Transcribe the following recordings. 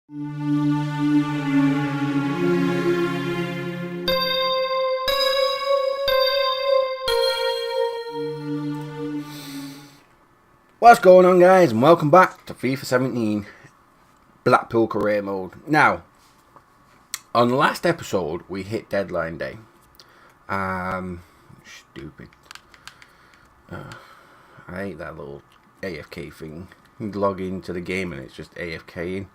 What's going on, guys, and welcome back to FIFA 17 Blackpool career mode. Now, on the last episode we hit deadline day. Stupid. I hate that little AFK thing. You log into the game and it's just AFKing.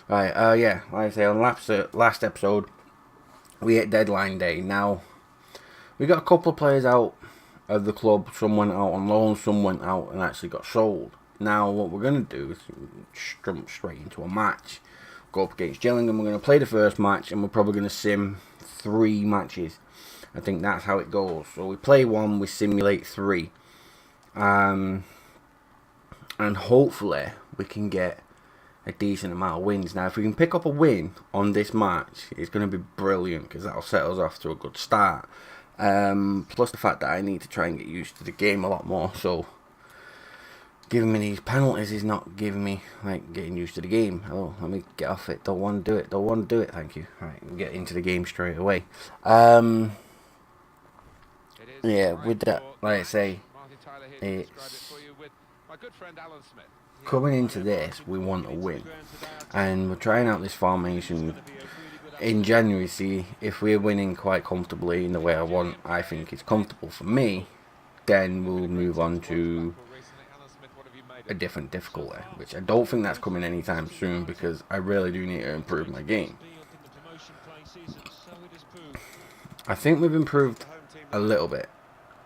Right, yeah, like I say, on last episode we hit deadline day. Now, we got a couple of players out of the club. Some went out on loan, some went out and actually got sold. Now what we're going to do is jump straight into a match. Go up against Gillingham. We're going to play the first match and we're probably going to sim 3 matches. I think that's how it goes. So we play 1, we simulate 3. And hopefully we can get a decent amount of wins. Now if we can pick up a win on this match, it's going to be brilliant because that'll set us off to a good start. Plus the fact that I need to try and get used to the game a lot more, so giving me these penalties is not giving me like getting used to the game. Oh, let me get off it. Don't want to do it. Don't want to do it. Thank you. Right, we'll get into the game straight away. Yeah, with that, like I say, it's coming into this, we want to win, and we're trying out this formation in January. See if we're winning quite comfortably in the way I think it's comfortable for me, then we'll move on to a different difficulty, which I don't think that's coming anytime soon because I really do need to improve my game. I think we've improved a little bit.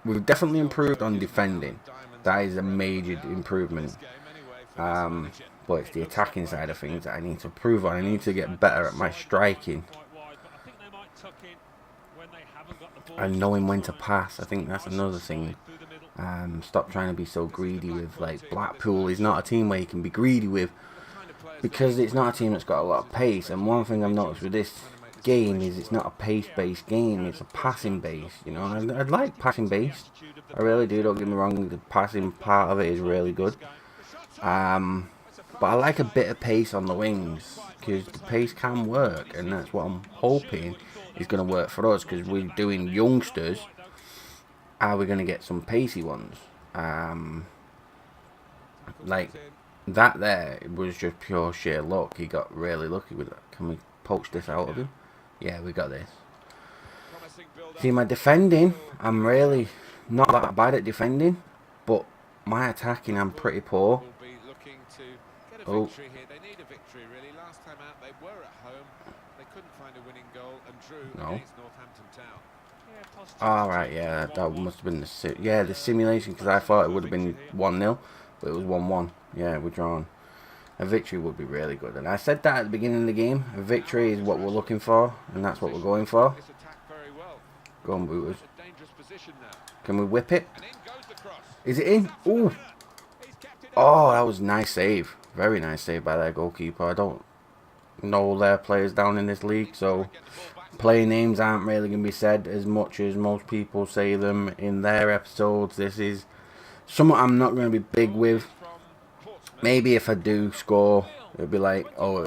We've definitely improved on defending. That is a major improvement. But it's the attacking side of things that I need to improve on. I need to get better at my striking and knowing when to pass. I think that's another thing. Stop trying to be so greedy with, like, Blackpool is not a team where you can be greedy with, because it's not a team that's got a lot of pace. And one thing I've noticed with this game is it's not a pace-based game, it's a passing-based. You know, I'd like passing-based. I really do, don't get me wrong, the passing part of it is really good. But I like a bit of pace on the wings, because the pace can work, and that's what I'm hoping is going to work for us, because we're doing youngsters. Are we going to get some pacey ones? Like that there, it was just pure sheer luck. He got really lucky with that. Can we poach this out of him? Yeah, we got this. See, my defending, I'm really not that bad at defending, but my attacking, I'm pretty poor. Oh. No. Alright, yeah, that must have been the simulation, because I thought it would have been 1-0, but it was 1-1. Yeah, we're drawn. A victory would be really good, and I said that at the beginning of the game. A victory is what we're looking for, and that's what we're going for. Go on, Booters. Can we whip it? Is it in? Ooh! Oh, that was a nice save. Very nice save by their goalkeeper. I don't know their players down in this league, so player names aren't really going to be said as much as most people say them in their episodes. This is something I'm not going to be big with. Maybe if I do score, it'll be like, oh,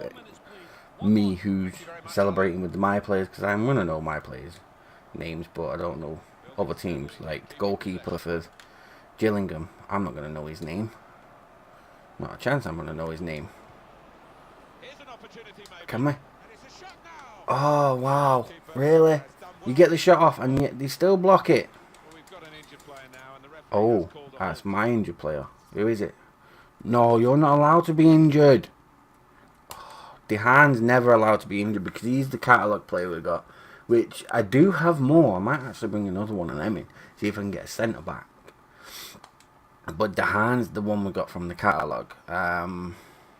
me who's celebrating with my players, because I'm going to know my players' names, but I don't know other teams. Like the goalkeeper for Gillingham, I'm not going to know his name. Not a chance I'm going to know his name. Can we? Oh, wow. Really? You get the shot off and yet they still block it. Oh, that's my injured player. Who is it? No, you're not allowed to be injured. Oh, Dehane's never allowed to be injured because he's the catalogue player we got. Which I do have more. I might actually bring another one of them in. See if I can get a centre back. But Dehane's the one we got from the catalogue.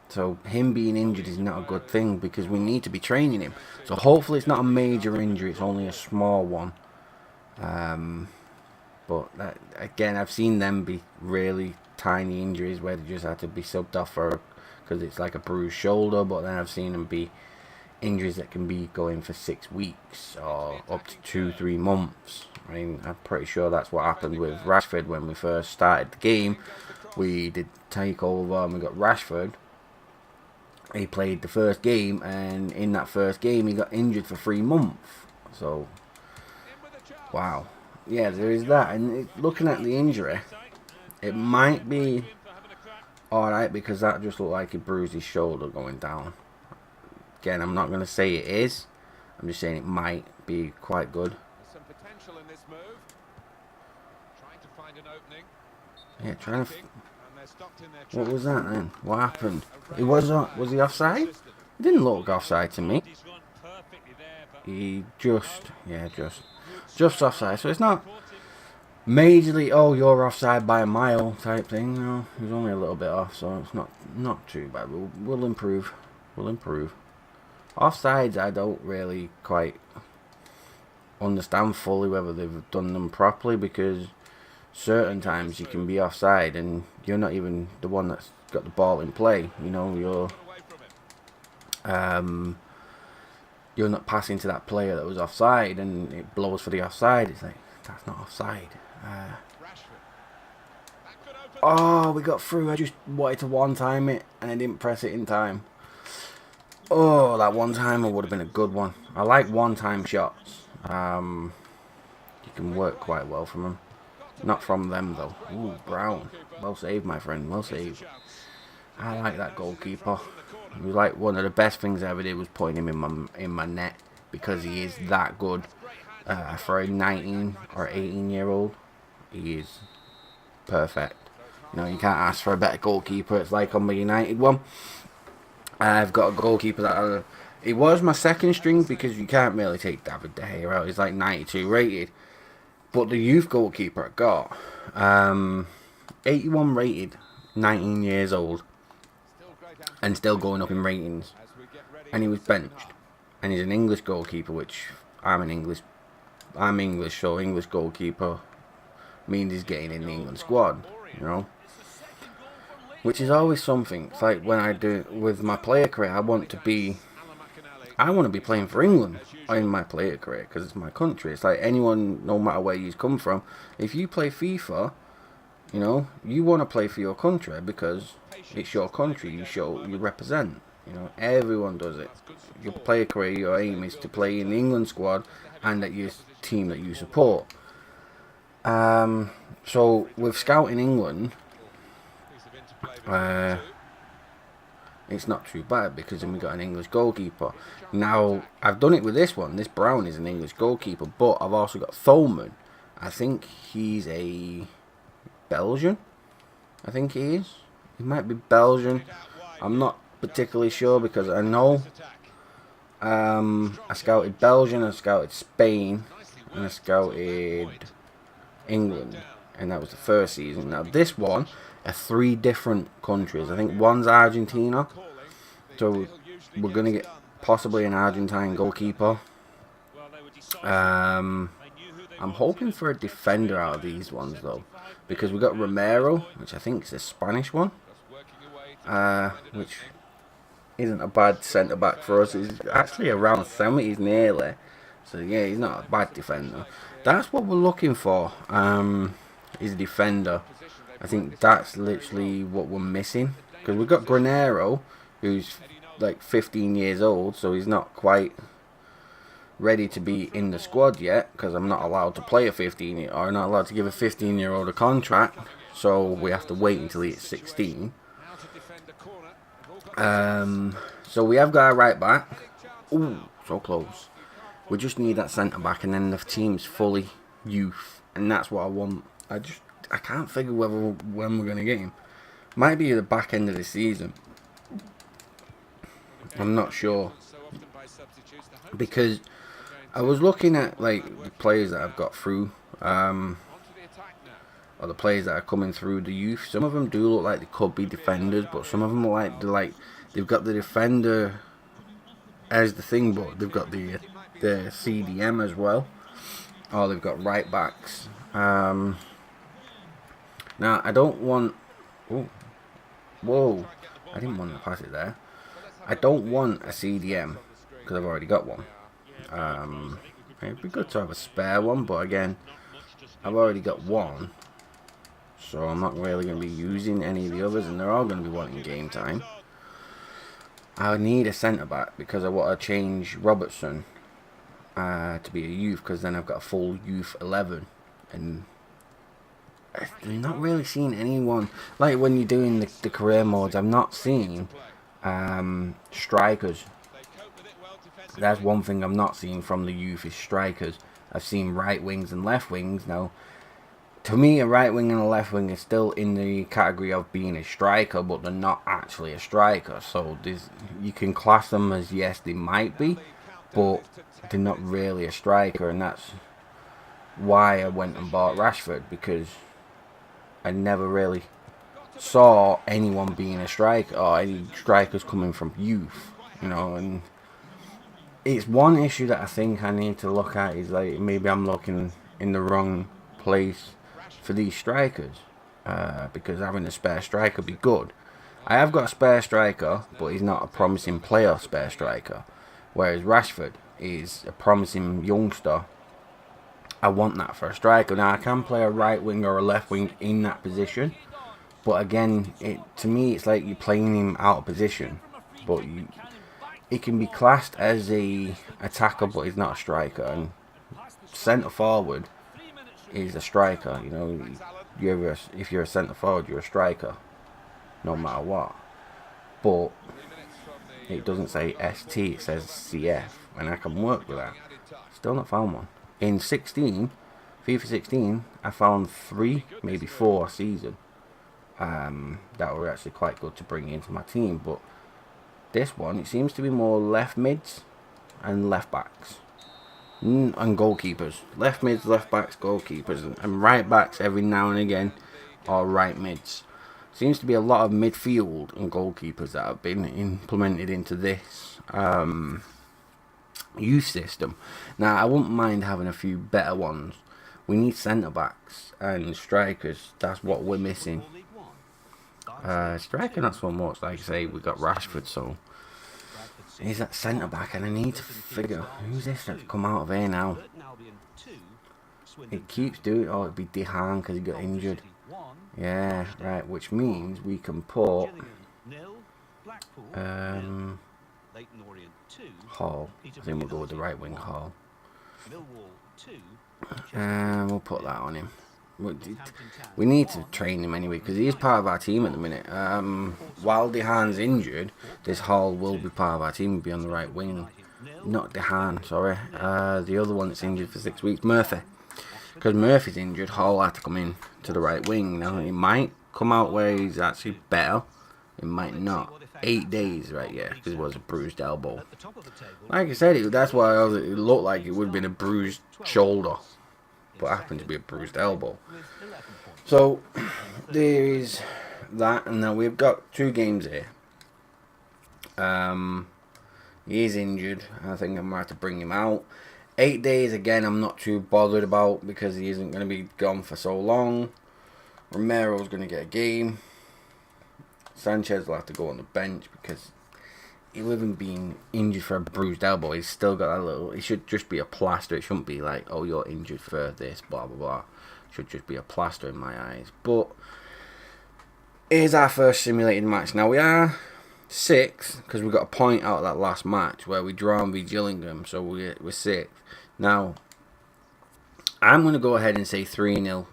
So him being injured is not a good thing because we need to be training him. So hopefully it's not a major injury. It's only a small one. But that, again, I've seen them be really tiny injuries where they just had to be subbed off for because it's like a bruised shoulder. But then I've seen them be injuries that can be going for 6 weeks or up to 2-3 months. I mean, I'm pretty sure that's what happened with Rashford when we first started the game. We did take over and we got Rashford. he played the first game, and in that first game he got injured for 3 months. So, wow. Yeah, there is that. And looking at the injury, it might be alright, because that just looked like he bruised his shoulder going down. Again, I'm not going to say it is. I'm just saying it might be quite good. Some potential in this move. Trying to find an opening. Yeah, trying to... What was that then? What happened? He was he offside? It didn't look offside to me. He just offside. So it's not majorly, oh, you're offside by a mile type thing. No, he was only a little bit off, so it's not too bad. We'll improve. We'll improve. Offsides, I don't really quite understand fully whether they've done them properly, because certain times you can be offside and you're not even the one that's got the ball in play. You know, you're not passing to that player that was offside, and it blows for the offside. It's like, that's not offside. Oh, we got through. I just wanted to one-time it, and I didn't press it in time. Oh, that one-timer would have been a good one. I like one-time shots. You can work quite well from them. Not from them, though. Ooh, Brown. Well saved, my friend. Well saved. I like that goalkeeper. It was like one of the best things I ever did was putting him in my net, because he is that good. For a 19 or 18-year-old, he is perfect. You know, you can't ask for a better goalkeeper. It's like on my United one. I've got a goalkeeper that he was my second string, because you can't really take David De Gea out. He's like 92 rated. But the youth goalkeeper I got, 81 rated, 19 years old, and still going up in ratings. And he was benched. And he's an English goalkeeper, which I'm English, so English goalkeeper means he's getting in the England squad, you know. Which is always something. It's like when I do with my player career, I want to be playing for England in my player career, because it's my country. It's like anyone, no matter where you come from, if you play FIFA, you know, you want to play for your country, because it's your country you represent. You know, everyone does it. Your player career, your aim is to play in the England squad and at your team that you support. So with scouting England, it's not too bad, because then we got an English goalkeeper. Now, I've done it with this one. This Brown is an English goalkeeper, but I've also got Thoman. I think he's a Belgian. I think he is. He might be Belgian. I'm not particularly sure, because I know I scouted Belgium, I scouted Spain, and I scouted England. And that was the first season. Now, this one are 3 different countries. I think one's Argentina, so we're going to get possibly an Argentine goalkeeper. I'm hoping for a defender out of these ones, though, because we got Romero, which I think is a Spanish one, which isn't a bad centre-back for us. He's actually around 70s nearly, so yeah, he's not a bad defender. That's what we're looking for, is a defender. I think that's literally what we're missing, because we've got Granero, who's like 15 years old, so he's not quite ready to be in the squad yet, because I'm not allowed to play a 15-year, or not allowed to give a 15-year-old a contract, so we have to wait until he's 16. So we have got a right back. Ooh, so close. We just need that centre back, and then the team's fully youth, and that's what I want. I can't figure when we're going to get him. Might be the back end of the season. I'm not sure, because I was looking at like the players that I've got through, or the players that are coming through the youth. Some of them do look like they could be defenders, but some of them are like they've got the defender as the thing, but they've got the CDM as well, or they've got right backs. Now, I don't want... Oh, whoa. I didn't want to pass it there. I don't want a CDM, because I've already got one. It'd be good to have a spare one, but again, I've already got one. So I'm not really going to be using any of the others, and they're all going to be wanting game time. I need a centre back because I want to change Robertson to be a youth, because then I've got a full youth 11, and I'm not really seeing anyone like when you're doing the career modes. I'm not seeing strikers. That's one thing I'm not seeing from the youth is strikers. I've seen right wings and left wings. Now, to me, a right wing and a left wing is still in the category of being a striker, but they're not actually a striker. So you can class them as, yes, they might be, but they're not really a striker, and that's why I went and bought Rashford, because I never really saw anyone being a striker or any strikers coming from youth, you know. And it's one issue that I think I need to look at, is like maybe I'm looking in the wrong place for these strikers, because having a spare striker would be good. I have got a spare striker, but he's not a promising player spare striker, whereas Rashford is a promising youngster. I want that for a striker. Now, I can play a right wing or a left wing in that position, but again, to me, it's like you're playing him out of position. But it can be classed as a attacker, but he's not a striker. And centre forward is a striker. You know, if you're a centre forward, you're a striker, no matter what. But it doesn't say ST, it says CF, and I can work with that. Still not found one. In FIFA 16, I found 3, maybe 4 a season. That were actually quite good to bring into my team. But this one, it seems to be more left mids and left backs. And goalkeepers. Left mids, left backs, goalkeepers. And right backs every now and again are right mids. Seems to be a lot of midfield and goalkeepers that have been implemented into this youth system. Now, I wouldn't mind having a few better ones. We need centre backs and strikers. That's what we're missing. Striker not so much. Like I say, we got Rashford, so he's that centre back, and I need to figure who's this that's come out of here now. It keeps doing. Oh, it'd be Dehan because he got injured. Yeah, right. Which means we can put Hall. I think we'll go with the right wing Hall. We'll put that on him. We need to train him anyway, because he is part of our team at the minute. While Dehan's injured, this Hall will be part of our team. Will be on the right wing. Not Dehan, sorry. The other one that's injured for 6 weeks, Murphy. Because Murphy's injured, Hall had to come in to the right wing. Now, he might come out where he's actually better. It might not. 8 days, right? Yeah, because it was a bruised elbow. Like I said, that's why it looked like it would have been a bruised shoulder, but happened to be a bruised elbow. So there is that, and now we've got 2 games here. He is injured. I think I'm going to have to bring him out. 8 days, again, I'm not too bothered about, because he isn't going to be gone for so long. Romero's going to get a game. Sanchez will have to go on the bench, because with him being injured for a bruised elbow, he's still got a little. It should just be a plaster. It shouldn't be like, oh, you're injured for this, blah blah blah. It should just be a plaster in my eyes. But here's our first simulated match. Now we are 6th because we got a point out of that last match where we draw and beat Gillingham, so we're 6th. Now I'm going to go ahead and say 3-0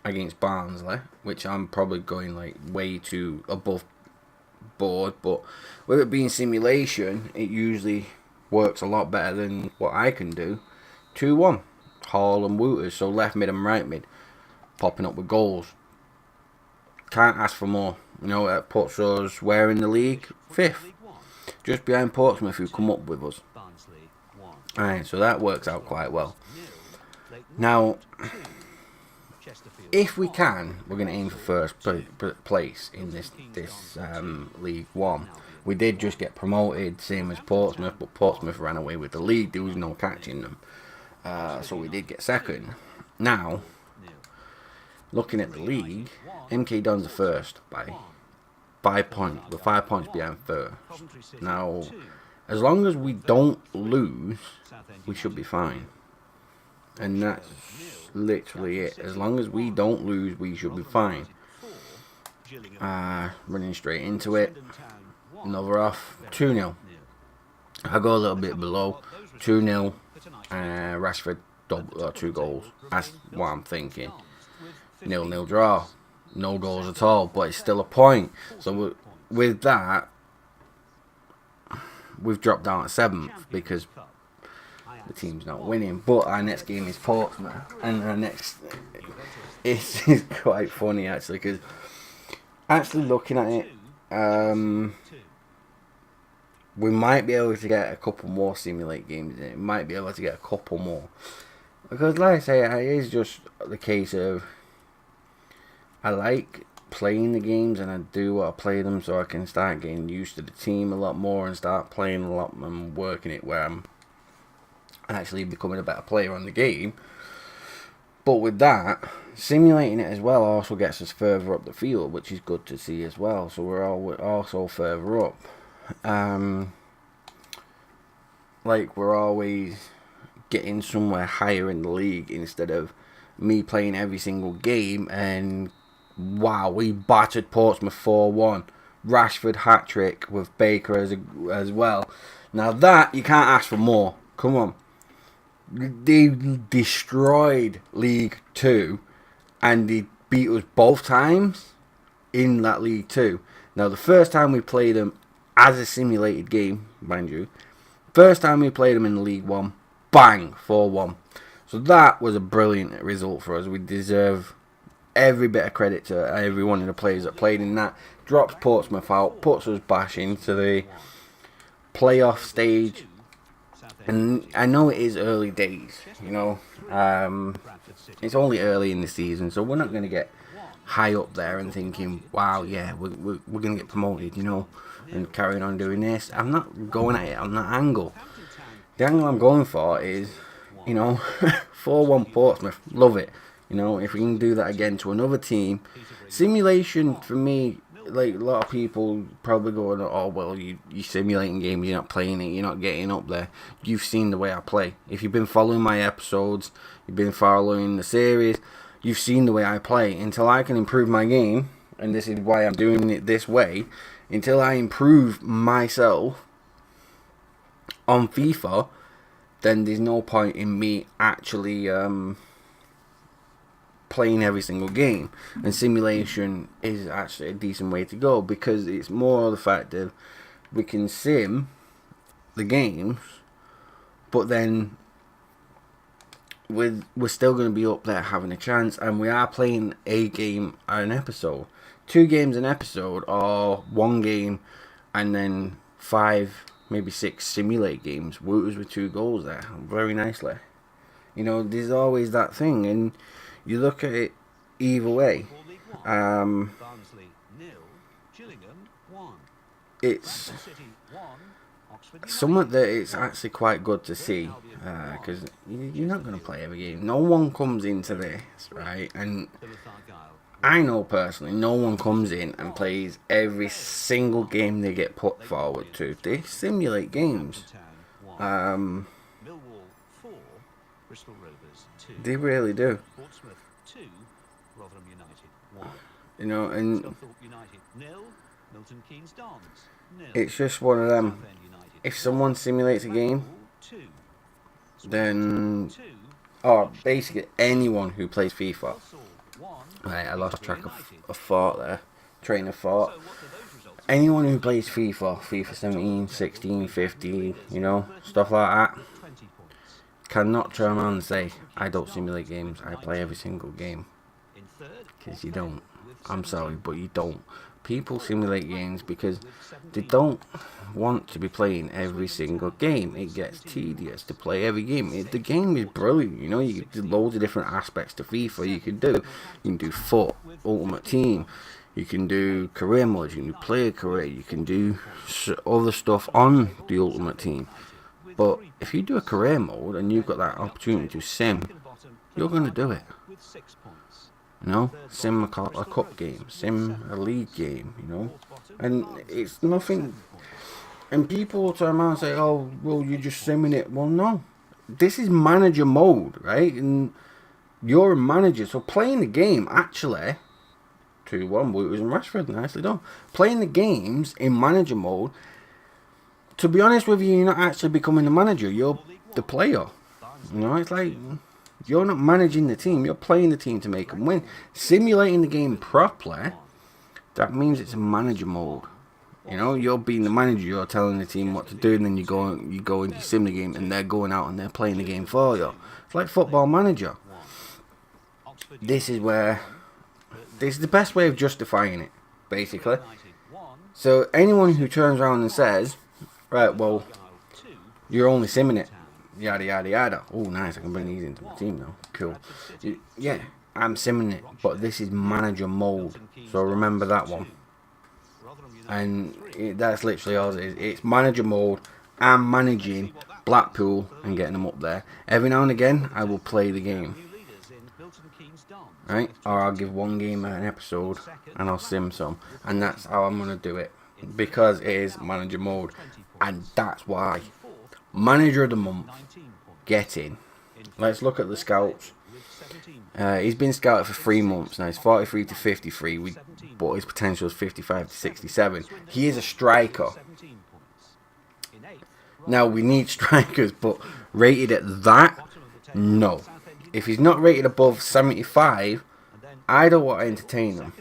against Barnsley, which I'm probably going like way too above board, but with it being simulation, it usually works a lot better than what I can do. 2-1 Hall and Wooters, so left mid and right mid popping up with goals. Can't ask for more. You know, that puts us where in the league? 5th, just behind Portsmouth, who come up with us. Alright, so that works out quite well. Now, if we can, we're going to aim for first place in this League One. We did just get promoted, same as Portsmouth, but Portsmouth ran away with the league. There was no catching them, so we did get second. Now, looking at the league, MK Dons are first by 5 points. We're 5 points behind first. Now, as long as we don't lose, we should be fine. And that's literally it. As long as we don't lose, we should be fine. Running straight into it. Another off. 2-0. I go a little bit below. 2-0. Rashford double or 2 goals. That's what I'm thinking. 0-0 draw. No goals at all, but it's still a point. So with that, we've dropped down at 7th because the team's not winning. But our next game is Portsmouth, and our next is quite funny actually, because actually looking at it, we might be able to get a couple more simulate games in. It might be able to get a couple more, because like I say, it is just the case of I like playing the games, and I do want to play them so I can start getting used to the team a lot more and start playing a lot and working it where I'm actually becoming a better player on the game. But with that, simulating it as well also gets us further up the field, which is good to see as well. So we're also further up. Like we're always getting somewhere higher in the league instead of me playing every single game and wow, we battered Portsmouth 4-1. Rashford hat-trick with Baker as well. Now that, you can't ask for more. Come on. They destroyed League 2 and they beat us both times in that League 2. Now the first time we played them as a simulated game, mind you. First time we played them in League 1, bang, 4-1. So that was a brilliant result for us. We deserve every bit of credit to every one of the players that played in that. Drops Portsmouth out, puts us back into the playoff stage. And I know it is early days, you know. It's only early in the season, so we're not going to get high up there and thinking, wow, yeah, we're going to get promoted, you know, and carrying on doing this. I'm not going at it on that angle. The angle I'm going for is, you know, 4-1 Portsmouth, love it. You know, if we can do that again to another team. Simulation, for me, like a lot of people probably going, oh, well, you're simulating games, you're not playing it, you're not getting up there. You've seen the way I play. If you've been following my episodes, you've been following the series, you've seen the way I play. Until I can improve my game, and this is why I'm doing it this way, until I improve myself on FIFA, then there's no point in me actually playing every single game. And simulation is actually a decent way to go, because it's more the fact that we can sim the games, but then we're still going to be up there having a chance, and we are playing a game an episode, 2 games an episode, or 1 game and then 5, maybe 6 simulate games. Wooters with 2 goals there, very nicely. You know, there's always that thing, and you look at it either way. It's something that it's actually quite good to see, because you're not going to play every game. No one comes into this, right? And I know personally, no one comes in and plays every single game they get put forward to. They simulate games. They really do. You know, and it's just one of them. If someone simulates a game, then, or basically anyone who plays FIFA. Right, I lost track of thought there. Train of thought. Anyone who plays FIFA 17, 16, 15, you know, stuff like that, cannot turn around and say, I don't simulate games, I play every single game. Because you don't. I'm sorry, but you don't. People simulate games because they don't want to be playing every single game. It gets tedious to play every game. The game is brilliant, you know. You can do loads of different aspects to FIFA. You can do FUT, Ultimate Team. You can do career modes. You can do player career. You can do other stuff on the Ultimate Team. But if you do a career mode and you've got that opportunity to sim, you're going to do it. You know, sim a cup game, sim a league game, you know, and it's nothing. And people will turn around and say, oh, well, you're just simming it. Well, no, this is manager mode, right? And you're a manager, so playing the game actually 2-1. But it was in Rashford. Nicely done. Playing the games in manager mode. To be honest with you, you're not actually becoming the manager. You're the player. You know, it's like you're not managing the team. You're playing the team to make them win. Simulating the game properly, that means it's a manager mode. You know, you're being the manager. You're telling the team what to do, and then you go and you sim the game, and they're going out and they're playing the game for you. It's like Football Manager. This is the best way of justifying it, basically. So anyone who turns around and says, right, well, you're only simming it, yada yada yada. Oh, nice! I can bring these into my team now. Cool. Yeah, I'm simming it, but this is manager mode. So remember that one. And that's literally all it is. It's manager mode. I'm managing Blackpool and getting them up there. Every now and again, I will play the game. Right? Or I'll give one game an episode and I'll sim some. And that's how I'm going to do it. Because it is manager mode. And that's why. Manager of the month. Get in. Let's look at the scouts. He's been scouted for 3 months now. He's 43 to 53, but his potential is 55 to 67. He is a striker. Now, we need strikers, but rated at that, no. If he's not rated above 75, I don't want to entertain him.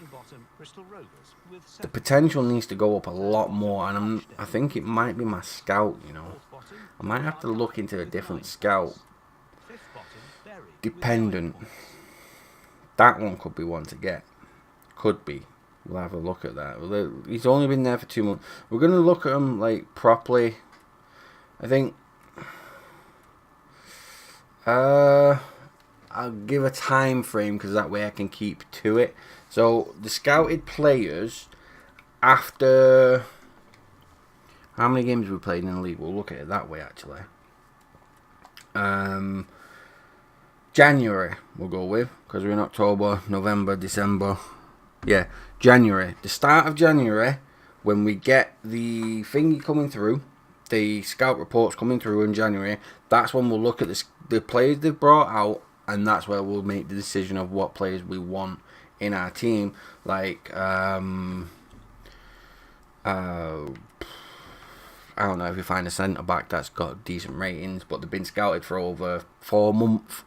The potential needs to go up a lot more, and I think it might be my scout, you know. I might have to look into a different scout. Dependent. That one could be one to get. Could be. We'll have a look at that. He's only been there for 2 months. We're going to look at him like properly. I think I'll give a time frame because that way I can keep to it. So the scouted players after how many games we played in the league? We'll look at it that way actually. January we'll go with because we're in October, November, December. Yeah, January. The start of January when we get the thingy coming through, the scout reports coming through in January. That's when we'll look at the players they've brought out, and that's where we'll make the decision of what players we want in our team. Like I don't know if you find a centre back that's got decent ratings, but they've been scouted for over 4 months.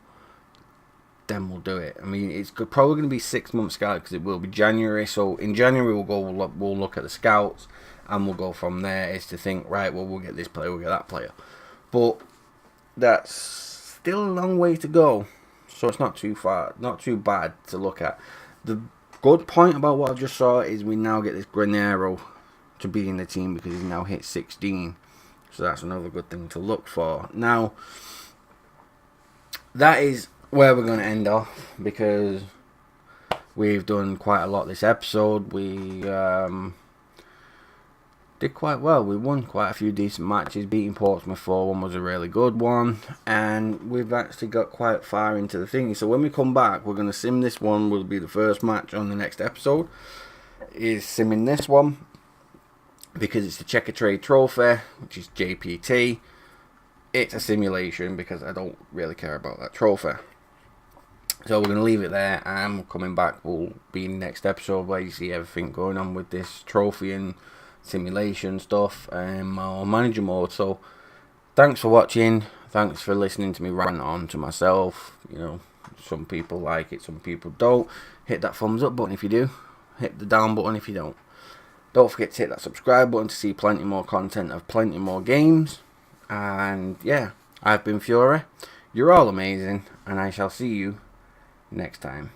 Then we'll do it. I mean, it's probably going to be 6 months scouted because it will be January. So in January we'll look at the scouts, and we'll go from there. Is to think, right, well, we'll get this player, we'll get that player, but that's still a long way to go. So it's not too far, not too bad to look at. The good point about what I just saw is we now get this Granero to be in the team because he's now hit 16. So that's another good thing to look for. Now, that is where we're going to end off because we've done quite a lot this episode. We did quite well. We won quite a few decent matches. Beating Portsmouth 4-1 was a really good one, and we've actually got quite far into the thing. So when we come back, we're going to sim this one. Will be the first match on the next episode. Is simming this one because it's the Checker Trade Trophy, which is JPT. It's a simulation because I don't really care about that trophy. So we're going to leave it there, and coming back will be in the next episode where you see everything going on with this trophy and simulation stuff and my manager mode. So thanks for watching. Thanks for listening to me rant on to myself. You know, some people like it, some people don't. Hit that thumbs up button if you do. Hit the down button if you don't. Don't forget to hit that subscribe button to see plenty more content of plenty more games. And yeah, I've been Fury. You're all amazing, and I shall see you next time.